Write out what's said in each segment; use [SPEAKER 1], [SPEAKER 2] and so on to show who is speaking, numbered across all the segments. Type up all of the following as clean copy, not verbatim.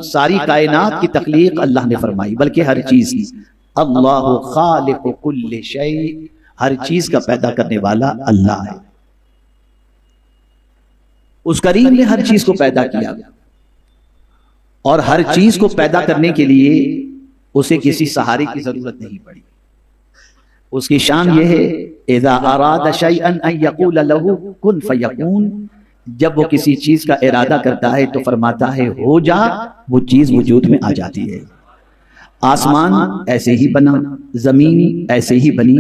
[SPEAKER 1] ساری کائنات کی تخلیق اللہ نے فرمائی، بلکہ ہر چیز کی۔ اللہ خالق کل شیء، ہر چیز کا پیدا کرنے والا اللہ ہے۔ اس کریم نے ہر چیز کو پیدا کیا، اور ہر چیز کو پیدا کرنے کے لیے اسے کسی سہارے کی ضرورت نہیں پڑی۔ اس کی شان یہ ہے اذا اراد شیئا ان یقول له کن فیکون، جب وہ کسی چیز کا ارادہ کرتا ہے تو فرماتا ہے ہو جا، وہ چیز وجود میں آ جاتی ہے۔ آسمان ایسے ہی بنا، زمین ایسے ہی بنی،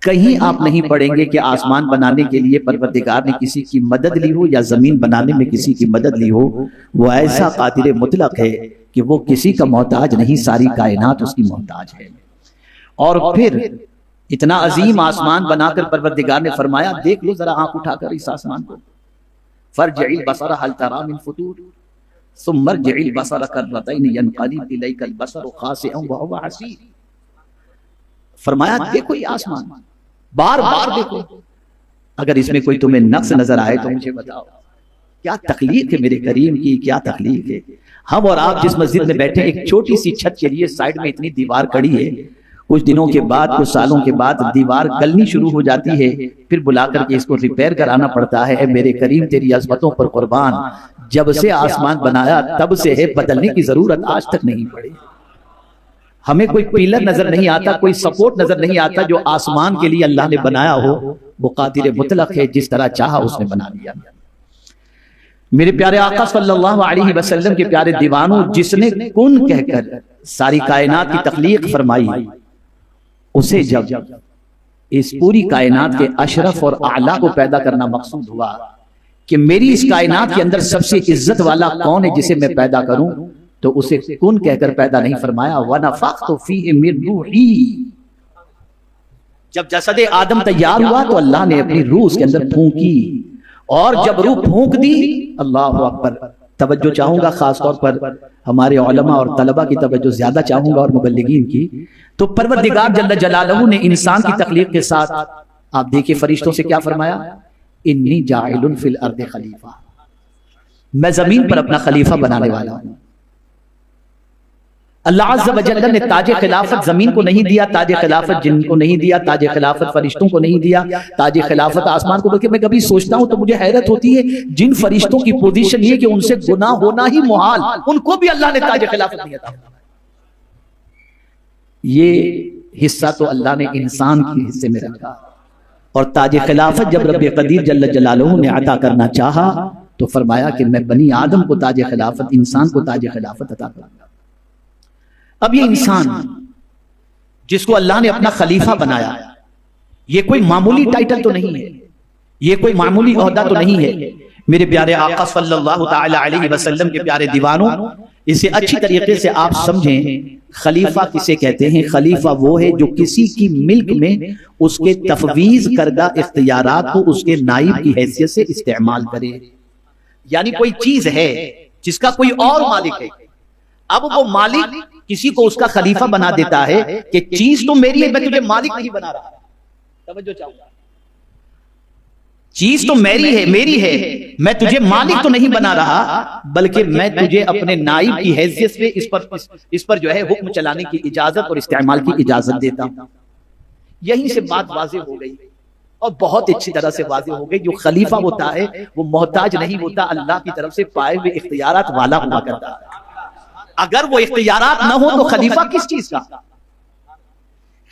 [SPEAKER 1] کہیں آپ نہیں پڑھیں گے کہ آسمان بنانے کے لیے پروردگار نے کسی کی مدد لی ہو یا زمین بنانے میں کسی کی مدد لی ہو۔ وہ ایسا قادر مطلق ہے کہ وہ کسی کا محتاج نہیں، ساری کائنات اس کی محتاج ہے۔ اور پھر اتنا عظیم آسمان بنا کر پروردگار نے فرمایا دیکھ لو ذرا آنکھ اٹھا کر اس آسمان کو، فرجع البصر هل ترى من فطور ثم ارجع البصر كرتين ينقلب اليك البصر خاسئا وهو حسير۔ فرمایا دیکھو یہ آسمان، بار بار دیکھو، اگر اس میں کوئی تمہیں نقص نظر آئے تو مجھے بتاؤ۔ کیا تخلیق ہے میرے کریم کی، کیا تخلیق ہے۔ ہم اور آپ جس مسجد میں بیٹھے ایک چھوٹی سی چھت کے لیے سائیڈ میں اتنی دیوار کڑی ہے، کچھ دنوں کے بعد کچھ سالوں کے بعد دیوار گلنی شروع ہو جاتی ہے، پھر بلا کر کے اس کو ریپیئر کرانا پڑتا ہے۔ اے میرے کریم تیری عظمتوں پر قربان، جب سے آسمان بنایا تب سے ہے، بدلنے کی ضرورت آج تک نہیں پڑی۔ ہمیں کوئی پیلر نظر نہیں آتا، کوئی سپورٹ نظر نہیں آتا جو آسمان کے لیے اللہ نے بنایا ہو۔ وہ قادر مطلق ہے، جس طرح چاہا اس نے بنا دیا۔ میرے پیارے آقا صلی اللہ علیہ وسلم کے پیارے دیوانوں، جس نے کن کہہ کر ساری کائنات کی تخلیق فرمائی، اسے جب اس پوری کائنات کے اشرف اور اعلیٰ کو پیدا کرنا مقصود ہوا کہ میری اس کائنات کے اندر سب سے عزت والا کون ہے جسے میں پیدا کروں، تو اسے کن کہہ کر پیدا نہیں فرمایا۔ وَنَفَخْتُ فِيهِ مِن رُوحِي، جب جسد آدم تیار ہوا تو اللہ نے اپنی روح اس کے اندر پھونکی، اور جب روح پھونک دی، اللہ اکبر، توجہ چاہوں گا خاص طور پر ہمارے علماء اور طلبہ کی توجہ زیادہ چاہوں گا اور مبلغین کی، تو پروردگار جل جلالہ نے انسان کی تخلیق کے ساتھ آپ دیکھیں فرشتوں سے کیا فرمایا، انی جاعل فی الارض خلیفہ، میں زمین پر اپنا خلیفہ بنانے والا ہوں۔ اللہ عز و جل نے تاج خلافت زمین کو نہیں دیا، تاج خلافت جن کو نہیں دیا، تاج خلافت فرشتوں کو نہیں دیا، تاج خلافت آسمان کو۔ بلکہ میں کبھی سوچتا ہوں تو مجھے حیرت ہوتی ہے، جن فرشتوں کی پوزیشن یہ کہ ان سے گناہ ہونا ہی محال، ان کو بھی اللہ نے تاج خلافت نہیں عطا۔ یہ حصہ تو اللہ نے انسان کے حصے میں رکھا، اور تاج خلافت جب رب قدیر جل جلالہ نے عطا کرنا چاہا تو فرمایا کہ میں بنی آدم کو تاج خلافت، انسان کو تاج خلافت عطا کروں گا۔ اب یہ انسان جس کو اللہ نے اپنا خلیفہ بنایا، یہ کوئی معمولی ٹائٹل تو نہیں ہے، یہ کوئی معمولی عہدہ تو نہیں ہے۔ میرے پیارے آقا صلی اللہ تعالی علیہ وسلم کے پیارے دیوانوں، اسے اچھی طریقے سے آپ سمجھیں، خلیفہ کسے کہتے ہیں؟ خلیفہ وہ ہے جو کسی کی ملک میں اس کے تفویض کردہ اختیارات کو اس کے نائب کی حیثیت سے استعمال کرے۔ یعنی کوئی چیز ہے جس کا کوئی اور مالک ہے، اب وہ مالک کسی کو اس کا خلیفہ بنا دیتا ہے کہ چیز تو میری ہے، میں تجھے مالک نہیں بنا رہا۔ توجہ چاہوں گا، چیز تو میری ہے، میں تجھے مالک تو نہیں بنا رہا، بلکہ میں تجھے اپنے نائب کی حیثیت سے اس پر جو ہے حکم چلانے کی اجازت اور استعمال کی اجازت دیتا ہوں۔ یہیں سے بات واضح ہو گئی، اور بہت اچھی طرح سے واضح ہو گئی، جو خلیفہ ہوتا ہے وہ محتاج نہیں ہوتا، اللہ کی طرف سے پائے ہوئے اختیارات والا ہوا کرتا ہے۔ اگر وہ اختیارات نہ ہو تو خلیفہ کس چیز کا؟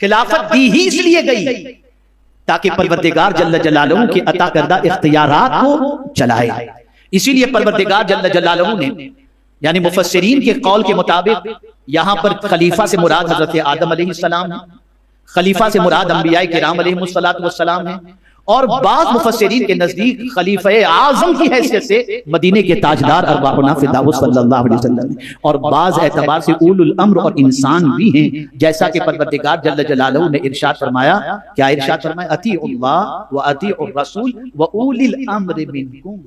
[SPEAKER 1] خلافت دی ہی اس لیے گئی تاکہ پروردگار جل جلالہ کے عطا کردہ اختیارات کو چلائے۔ اسی لیے پروردگار جل جلالہ نے، یعنی مفسرین کے قول کے مطابق، یہاں پر خلیفہ سے مراد حضرت آدم علیہ السلام ہے، خلیفہ سے مراد انبیاء کرام علیہ السلام ہے، اور بعض مفسرین کے نزدیک خلیفہ اعظم کی حیثیت سے مدینے کے تاجدار ارواحنا فداء صلی اللہ علیہ وسلم، اور بعض اعتبار سے اول الامر اور انسان بھی ہیں، جیسا کہ پروردگار جل جلالہ نے ارشاد فرمایا، کیا ارشاد فرمایا؟ اطیعوا اللہ و اطیعوا الرسول و اولی الامر منکم۔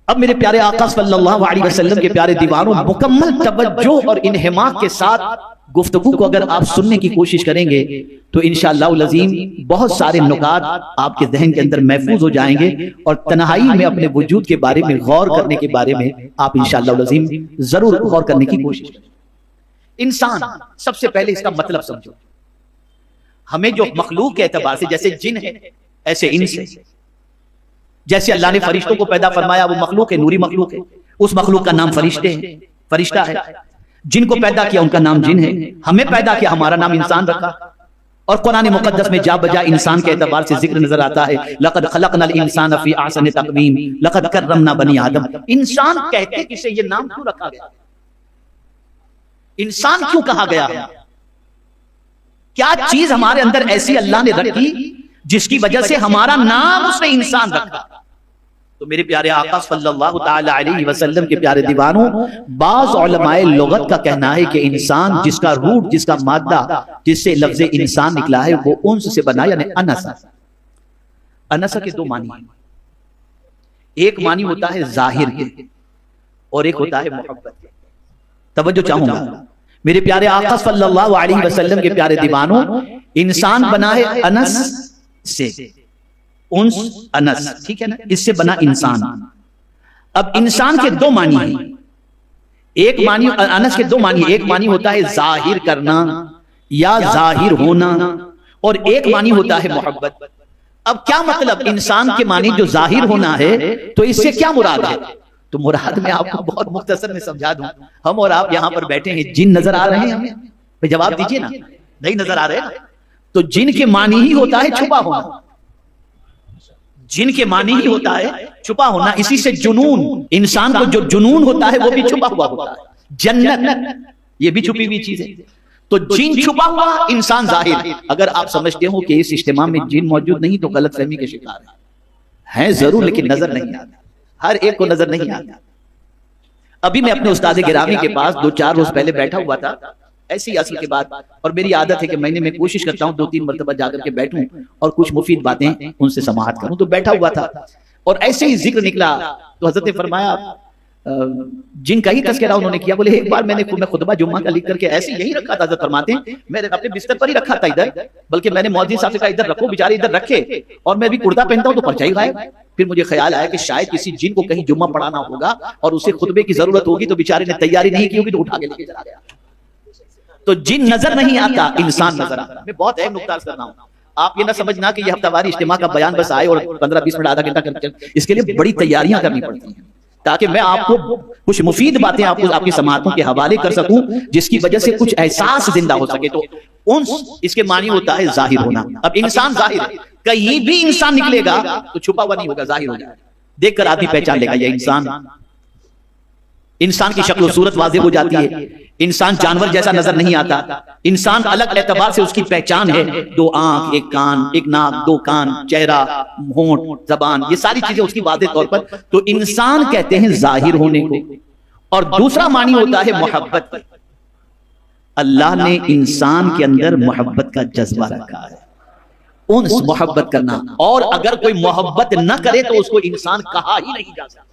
[SPEAKER 1] اب میرے پیارے آقا صلی اللہ علیہ وسلم کے پیارے دیوانوں، مکمل توجہ اور انہماک کے ساتھ گفتگو کو اگر آپ سننے کی کوشش کریں گے تو انشاءاللہ العظیم بہت سارے نکات آپ کے ذہن کے اندر محفوظ ہو جائیں گے، اور تنہائی میں اپنے وجود کے بارے میں غور کرنے کے بارے میں آپ انشاءاللہ العظیم ضرور غور کرنے کی کوشش کریں۔ انسان، سب سے پہلے اس کا مطلب سمجھو۔ ہمیں جو مخلوق کے اعتبار سے جیسے جن ہے ایسے انس ہے، جیسے اللہ نے فرشتوں کو پیدا فرمایا، وہ مخلوق ہے، نوری مخلوق ہے، اس مخلوق کا نام فرشتے ہیں، فرشتہ ہے۔ جن کو پیدا کیا ان کا نام جن ہے، ہمیں پیدا کیا ہمارا نام انسان رکھا، اور قرآن مقدس میں جا بجا انسان کے اعتبار سے ذکر نظر آتا ہے، لقد خلقنا الانسان فی احسن تقویم لقد کرمنا بنی آدم۔ انسان کہتے کسے، یہ نام کیوں رکھا گیا؟ انسان کیوں کہا گیا؟ کیا چیز ہمارے اندر ایسی اللہ نے رکھی جس کی وجہ سے ہمارا نام اس نے انسان رکھا؟ تو میرے پیارے آقا صلی اللہ تعالی علیہ وسلم کے پیارے دیوانوں، بعض علماء لغت کا کہنا ہے کہ انسان جس کا روٹ، جس کا مادہ، جس سے لفظ انسان نکلا ہے وہ انس سے بنا، یعنی انس۔ انس کے دو معنی ہیں، ایک معنی ہوتا ہے ظاہر کے اور ایک ہوتا ہے محبت کے۔ توجہ چاہوں گا میرے پیارے آقا صلی اللہ علیہ وسلم کے پیارے دیوانوں، انسان بنا ہے انس سے، انس انس، ٹھیک ہے نا، اس سے بنا انسان۔ اب انسان کے دو معنی ہیں، ایک معنی انس کے دو معنی، ایک معنی ہوتا ہے ظاہر کرنا یا ظاہر ہونا، اور ایک معنی ہوتا ہے محبت۔ اب کیا مطلب انسان کے معنی جو ظاہر ہونا ہے، تو اس سے کیا مراد ہے؟ تو مراد میں آپ کو بہت مختصر میں سمجھا دوں۔ ہم اور آپ یہاں پر بیٹھے ہیں، جن نظر آ رہے ہیں ہمیں؟ جواب دیجئے نا، نہیں نظر آ رہے نا؟ تو جن کے معنی ہی ہوتا ہے چھپا ہونا، جن کے معنی ہی ہوتا ہے چھپا ہونا۔ اسی سے جنون، انسان کو جو جنون ہوتا ہے وہ بھی چھپا ہوا ہوتا ہے۔ جنت یہ بھی چھپی ہوئی چیز ہے۔ تو جن چھپا ہوا، انسان ظاہر۔ اگر آپ سمجھتے ہو کہ اس اجتماع میں جن موجود نہیں تو غلط فہمی کے شکار ہیں ضرور، لیکن نظر نہیں آتا، ہر ایک کو نظر نہیں آتا۔ ابھی میں اپنے استاد گرامی کے پاس 2-4 روز پہلے بیٹھا ہوا تھا، ایسی اصل کے بعد، اور میری عادت ہے کہ مہینے میں کوشش کرتا ہوں 2-3 مرتبہ جا کر کے بیٹھوں اور کچھ مفید باتیں ان سے سماعت کروں۔ تو بیٹھا ہوا تھا اور ایسے ہی ذکر نکلا تو حضرت نے فرمایا، جن کا ہی تذکرہ انہوں نے کیا، بولے ایک بار میں خطبہ جمعہ کا لکھ کر کے ایسے یہی رکھا تھا، حضرت فرماتے ہیں میں اپنے بستر پر ہی رکھا تھا ادھر، بلکہ میں نے مولوی صاحب سے کہا ادھر رکھو، بیچارے ادھر رکھے، اور میں بھی کرتا پہنتا ہوں تو پرچہ ہی غائب۔ پھر مجھے خیال آیا کہ شاید کسی جن کو کہیں جمعہ پڑھانا ہوگا اور اسے خطبے کی ضرورت ہوگی، تو بیچارے نے تیاری نہیں کی ہوگی تو اٹھا کے لے کے چلا گیا۔ تو جن نظر نہیں آتا، انسان نظر آتا۔ میں بہت اہم نقطہ عرض کر رہا ہوں، آپ یہ نہ سمجھنا کہ یہ ہفتہ واری اجتماع کا بیان بس آئے اور 15-20 منٹ آدھا گھنٹہ کرتے، اس کے لیے بڑی تیاریاں کرنی پڑتی ہیں تاکہ میں آپ کو کچھ مفید باتیں آپ کی سماعتوں کے حوالے کر سکوں، جس کی وجہ سے کچھ احساس زندہ ہو سکے۔ تو انس اس کے معنی ہوتا ہے ظاہر ہونا۔ اب انسان ظاہر ہے، کہیں بھی انسان نکلے گا تو چھپا ہوا نہیں ہوگا، ظاہر ہو جائے گا، دیکھ کر آدمی پہچان لے گا یہ انسان۔ انسان کی شکل و صورت واضح ہو جاتی ہے، انسان جانور جیسا نظر نہیں آتا، انسان الگ اعتبار سے اس کی پہچان ہے، 2 آنکھ، 1 کان، 1 ناک، 2 کان، چہرہ، ہونٹ، زبان، یہ ساری چیزیں اس کی واضح طور پر۔ تو انسان کہتے ہیں ظاہر ہونے کو۔ اور دوسرا معنی ہوتا ہے محبت۔ اللہ نے انسان کے اندر محبت کا جذبہ رکھا ہے، انس محبت کرنا، اور اگر کوئی محبت نہ کرے تو اس کو انسان کہا ہی نہیں جا سکتا۔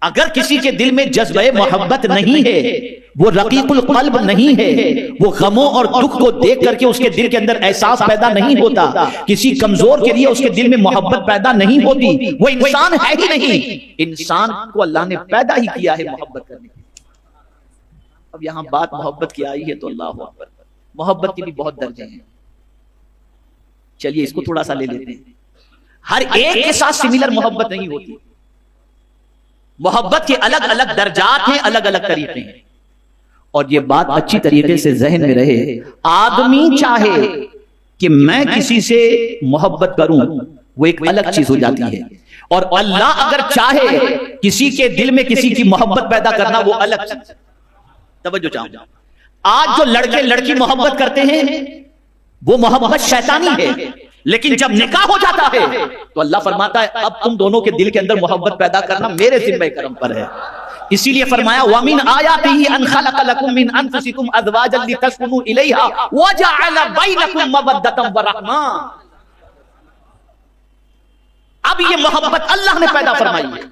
[SPEAKER 1] اگر کسی کے دل میں جذبہ محبت نہیں ہے، وہ رقیق القلب نہیں ہے، وہ غموں اور دکھ کو دیکھ کر کے اس کے دل کے اندر احساس پیدا نہیں ہوتا، کسی کمزور کے لیے اس کے دل میں محبت پیدا نہیں ہوتی، وہ انسان ہے ہی نہیں۔ انسان کو اللہ نے پیدا ہی کیا ہے محبت کرنے کے لیے۔ اب یہاں بات محبت کی آئی ہے تو اللہ اکبر، محبت کے بھی بہت درجے ہیں، چلیے اس کو تھوڑا سا لے لیتے ہیں۔ ہر ایک کے ساتھ سملر محبت نہیں ہوتی، محبت کے الگ الگ درجات ہیں، الگ الگ طریقے ہیں، اور یہ بات اچھی طریقے سے ذہن میں رہے، آدمی چاہے کہ میں کسی سے محبت کروں وہ ایک الگ چیز ہو جاتی ہے، اور اللہ اگر چاہے کسی کے دل میں کسی کی محبت پیدا کرنا وہ الگ چیز۔ توجہ چاہوں، آج جو لڑکے لڑکی محبت کرتے ہیں وہ محبت شیطانی ہے، لیکن جب نکاح ہو جاتا ہے تو اللہ فرماتا ہے اب تم دونوں کے دل کے اندر محبت پیدا کرنا میرے ذمہ کرم پر ہے۔ اسی لیے فرمایا وَمِنْ آيَاتِهِ أَنْ خَلَقَ لَكُم مِّنْ أَنفُسِكُمْ أَزْوَاجًا لِتَسْكُنُوا إِلَيْهَا وَجَعَلَ بَيْنَكُم مَّوَدَّةً وَرَحْمَةً۔ اب یہ محبت اللہ نے پیدا فرمائی ہے،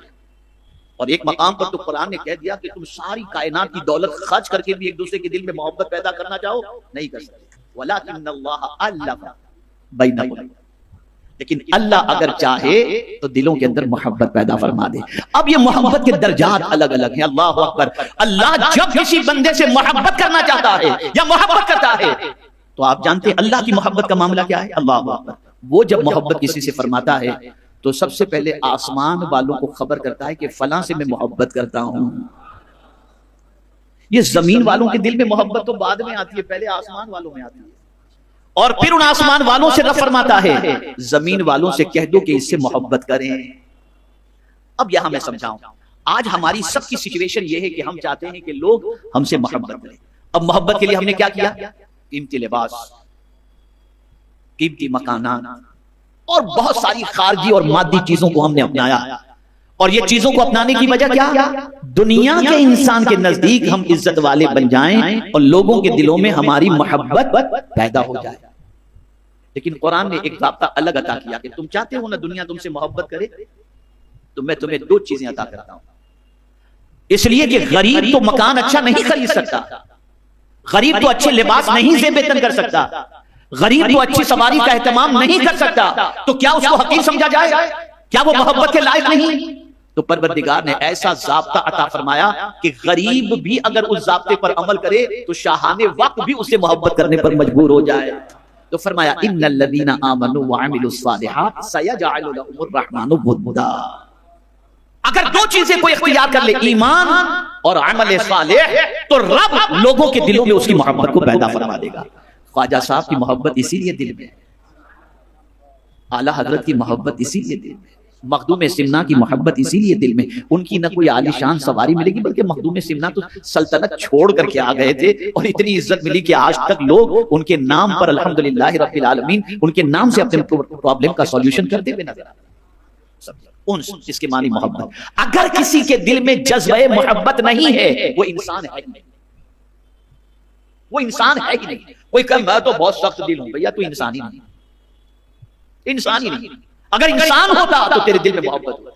[SPEAKER 1] اور ایک مقام پر تو قرآن نے کہہ دیا کہ تم ساری کائنات کی دولت خرچ کر کے بھی ایک دوسرے کے دل میں محبت پیدا کرنا چاہو نہیں کر سکتے. وَلَٰكِنَّ اللَّهَ أَلَّفَ بَيْنَهُمْ. لیکن اللہ اگر چاہے تو دلوں کے اندر محبت پیدا فرما دے. اب یہ محبت کے درجات الگ الگ ہیں. اللہ اکبر. اللہ جب کسی بندے سے محبت کرنا چاہتا ہے یا محبت کرتا ہے تو آپ جانتے ہیں اللہ کی محبت کا معاملہ کیا ہے. اللہ اکبر. وہ جب محبت کسی سے فرماتا ہے تو سب سے پہلے آسمان والوں کو خبر کرتا ہے کہ فلاں سے میں محبت کرتا ہوں. یہ زمین والوں کے دل میں محبت تو بعد میں آتی ہے, پہلے آسمان والوں میں آتی ہے. اور پھر ان آسمان والوں سے رب فرماتا ہے زمین والوں سے کہہ دو کہ اس سے محبت کریں. اب یہاں میں سمجھاؤں, آج ہماری سب کی سچویشن یہ ہے کہ ہم چاہتے ہیں کہ لوگ ہم سے محبت کریں. اب محبت کے لیے ہم نے کیا کیا؟ قیمتی لباس, قیمتی مکانات اور بہت ساری خارجی اور مادی چیزوں کو ہم نے اپنایا. اور یہ چیزوں کو اپنانے کی وجہ کیا؟ دنیا کے انسان کے نزدیک ہم عزت والے بن جائیں اور لوگوں کے دلوں میں ہماری محبت پیدا ہو جائے. لیکن قرآن نے ایک ضابطہ الگ عطا کیا کہ تم چاہتے ہو نا دنیا تم سے محبت کرے تو میں تمہیں دو چیزیں عطا کرتا ہوں. اس لیے کہ غریب تو مکان اچھا نہیں خرید سکتا, غریب تو اچھے لباس نہیں زیب تن کر سکتا, غریب تو اچھی سواری کا اہتمام نہیں کر سکتا, تو کیا اس کو حقیر سمجھا جائے؟ کیا وہ محبت کے لائق نہیں؟ تو پروردگار نے ایسا ضابطہ عطا فرمایا کہ غریب بھی اگر اس ضابطے پر عمل کرے تو شاہان وقت بھی اسے محبت کرنے پر مجبور ہو جائے. تو فرمایا ان الذین آمنوا وعملوا الصالحات سیجعل لهم الرحمن ودا. اگر دو چیزیں کوئی اختیار کر لے, ایمان اور عمل صالح, تو رب لوگوں کے دلوں میں اس کی محبت کو پیدا فرما دے گا. خواجہ صاحب کی محبت اسی لیے دل میں, اعلیٰ حضرت کی محبت اسی لیے دل میں, مخدوم سمنا کی محبت اسی لیے دل میں. ان کی نہ کوئی عالی شان سواری ملے گی, بلکہ مخدوم سمنا تو سلطنت چھوڑ کر کے آ گئے تھے اور اتنی عزت ملی کہ آج تک لوگ ان کے نام پر الحمدللہ رب العالمین ان کے نام سے اپنے پرابلم کا سولوشن کرتے ہوئے نظر آتے. اس کے معنی محبت. اگر کسی کے دل میں جذبہ محبت نہیں ہے وہ انسان ہے نہیں, وہ انسان ہے ہی نہیں. کوئی کہ میں تو بہت سخت دل ہوں, بھیا تو انسان ہی نہیں, انسان ہی نہیں. اگر انسان ہوتا تو تیرے دل میں محبت ہوتی.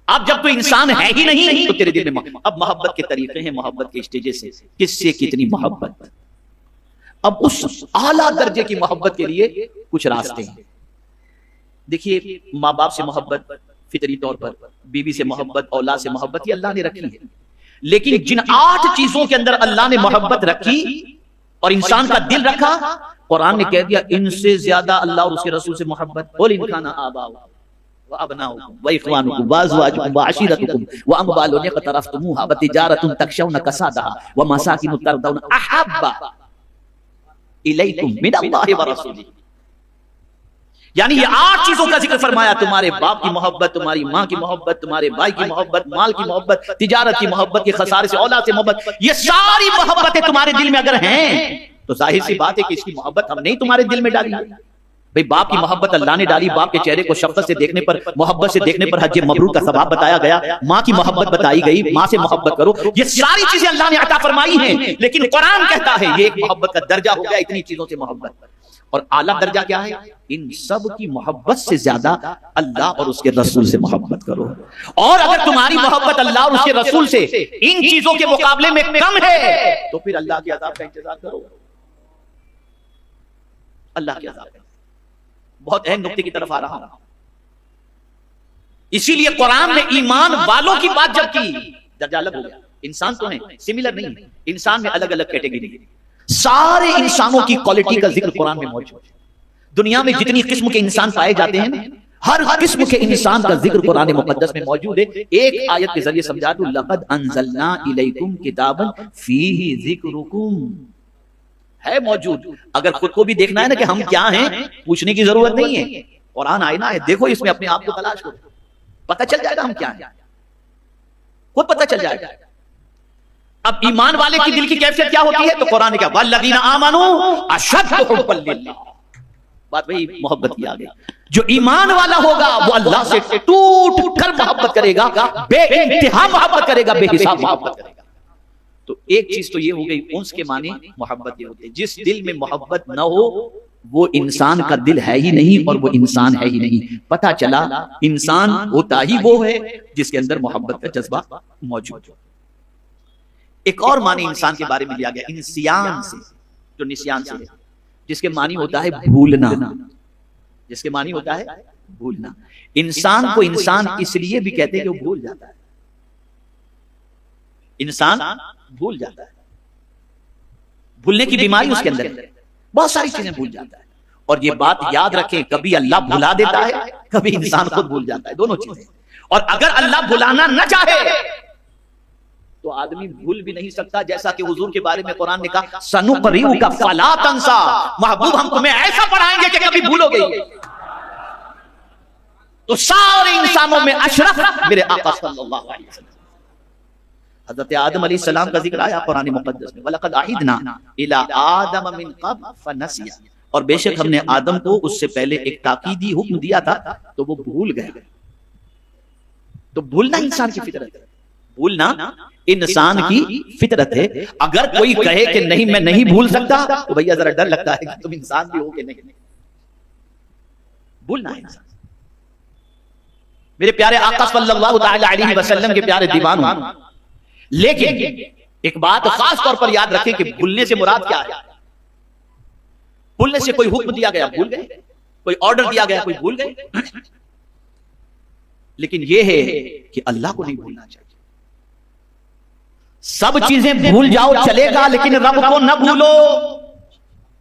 [SPEAKER 1] اب جب تو انسان ہے ہی نہیں تو تیرے دل میں محبت. اب محبت کے طریقے ہیں, محبت کے اسٹیجز سے کس سے کتنی محبت. اب اس اعلیٰ درجے کی محبت کے لیے کچھ راستے ہیں. دیکھیے, ماں باپ سے محبت فطری طور پر, بیوی سے محبت, اولاد سے محبت, یہ اللہ نے رکھی ہے. لیکن جن 8 چیزوں کے اندر اللہ نے محبت رکھی اور انسان کا دل رکھا, قرآن نے کہہ دیا ان سے زیادہ اللہ اور اس کے رسول سے محبت. قل ان کان آباؤکم وابناؤکم واخوانکم وازواجکم وعشیرتکم واموال اقترفتموها وتجارۃ تخشون کسادها ومساکن ترضون احب الیکم من اللہ ورسولہ. یعنی یہ 8 چیزوں کا ذکر فرمایا. تمہارے باپ کی محبت, تمہاری ماں کی محبت, تمہارے بھائی کی محبت, مال کی محبت, تجارت کی محبت, کے خسارے سے اولاد سے محبت. یہ ساری محبتیں تمہارے دل میں اگر ہیں تو ظاہر سی بات ہے کہ اس کی محبت ہم نے تمہارے دل میں ڈالی. بھئی باپ کی محبت اللہ نے ڈالی, باپ کے چہرے کو شفقت سے دیکھنے پر, محبت سے دیکھنے پر حج مبرور کا ثواب بتایا گیا. ماں کی محبت بتائی گئی, ماں سے محبت کرو. یہ ساری چیزیں اللہ نے عطا فرمائی ہیں. لیکن قرآن کہتا ہے یہ ایک محبت کا درجہ ہو گیا, اتنی چیزوں سے محبت. اور اعلیٰ درجہ کیا ہے؟ ان سب کی محبت سے زیادہ اللہ اور اس کے رسول سے محبت کرو. اور اگر تمہاری محبت اللہ اور اس کے رسول سے ان چیزوں کے مقابلے میں کم ہے تو پھر اللہ کے عذاب کا انتظار کرو. اللہ کے عذاب. بہت اہم نقطے کی طرف آ رہا ہوں. اسی لیے قرآن نے ایمان والوں کی بات جب کی, درجہ الگ ہو گیا. انسان تو ہیں, سملر نہیں, انسان میں الگ الگ کیٹیگری. سارے انسانوں کی کوالٹی کا ذکر قرآن میں موجود ہے. دنیا میں جتنی قسم کے انسان پائے جاتے ہیں ہر قسم کے انسان کا ذکر قرآن مقدس میں موجود ہے. ایک آیت کے ذریعے سمجھا دوں, لقد انزلنا الیکم کتابا فیہ ذکرکم, ہے موجود. اگر خود کو بھی دیکھنا ہے نا کہ ہم کیا ہیں, پوچھنے کی ضرورت نہیں ہے. قرآن آئینہ ہے, دیکھو اس میں اپنے آپ کو تلاش کرو, پتہ چل جائے گا ہم کیا ہیں, خود پتہ چل جائے گا. اب ایمان والے کی دل کی کیفیت کیا ہوتی ہے تو قرآن نے کہا والذین آمنوا اشد حبا للہ. بات وہی محبت کی آگے. جو ایمان والا ہوگا وہ اللہ سے ٹوٹ کر محبت کرے گا, بے انتہا محبت کرے گا, بے حساب محبت کرے گا. تو ایک چیز تو یہ ہو گئی, انس کے معنی محبت یہ ہوتے. جس دل میں محبت نہ ہو وہ انسان کا دل ہے ہی نہیں اور وہ انسان ہے ہی نہیں. پتہ چلا انسان ہوتا ہی وہ ہے جس کے اندر محبت کا جذبہ موجود ہو. ایک اور معنی انسان کے بارے میں لیا گیا انسیان سے، جو نسیان سے ہے، جس کے معنی ہوتا ہے بھولنا. جس کے معنی ہوتا ہے بھولنا. انسان کو انسان اس لیے بھی کہتے ہیں کہ وہ بھول جاتا ہے. انسان بھول جاتا ہے، بھولنے کی بیماری اس کے اندر ہے، بہت ساری چیزیں بھول جاتا ہے. اور یہ بات یاد رکھیں، کبھی اللہ بھلا دیتا ہے، کبھی انسان خود بھول جاتا ہے، دونوں چیزیں. اور اگر اللہ بھلانا نہ چاہے تو آدمی بھول بھی نہیں سکتا. جیسا کہ حضور کے بارے میں قرآن نے کہا سنقرئک فلا تنسا، محبوب ہم تمہیں ایسا پڑھائیں گے کہ کبھی بھولو گے. تو سارے انسانوں میں اشرف میرے آقا صلی اللہ علیہ وسلم. حضرت آدم علیہ السلام کا ذکر آیا قرآن مقدس میں، وَلَقَدْ عَهِدْنَا إِلَىٰ آدَمَ مِن قَبْلُ فَنَسِيَ، اور بے شک ہم نے آدم کو اس سے پہلے ایک تاکیدی حکم دیا تھا تو وہ بھول گئے. تو بھولنا انسان کی فطرت ہے، بھولنا انسان کی فطرت ہے. اگر کوئی کہے کہ نہیں میں نہیں بھول سکتا تو بھیا ذرا ڈر لگتا ہے کہ تم انسان بھی ہو کہ نہیں. بھولنا ہے انسان. میرے پیارے آقا صلی اللہ تعالی علیہ وسلم کے پیارے دیوانوں، لیکن ایک بات خاص طور پر یاد رکھیں کہ بھولنے سے مراد کیا ہے. بھولنے سے کوئی حکم دیا گیا بھول گئے، کوئی آرڈر دیا گیا کوئی بھول گئے. لیکن یہ ہے کہ اللہ کو نہیں بھولنا چاہیے. سب چیزیں بھول جاؤ چلے گا لیکن رب کو نہ بھولو.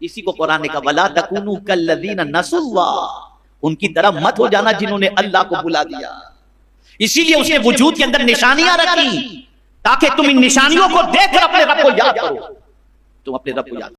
[SPEAKER 1] اسی کو قرآن نے کہا وَلَا تَكُونُوا كَالَّذِينَ نَسُوا اللَّهَ، ان کی طرح مت ہو جانا جنہوں نے اللہ کو بھلا دیا. اسی لیے اس نے وجود کے اندر نشانیاں رکھی تاکہ تم ان نشانیوں کو دیکھ کر اپنے رب کو یاد کرو. تم اپنے رب کو یاد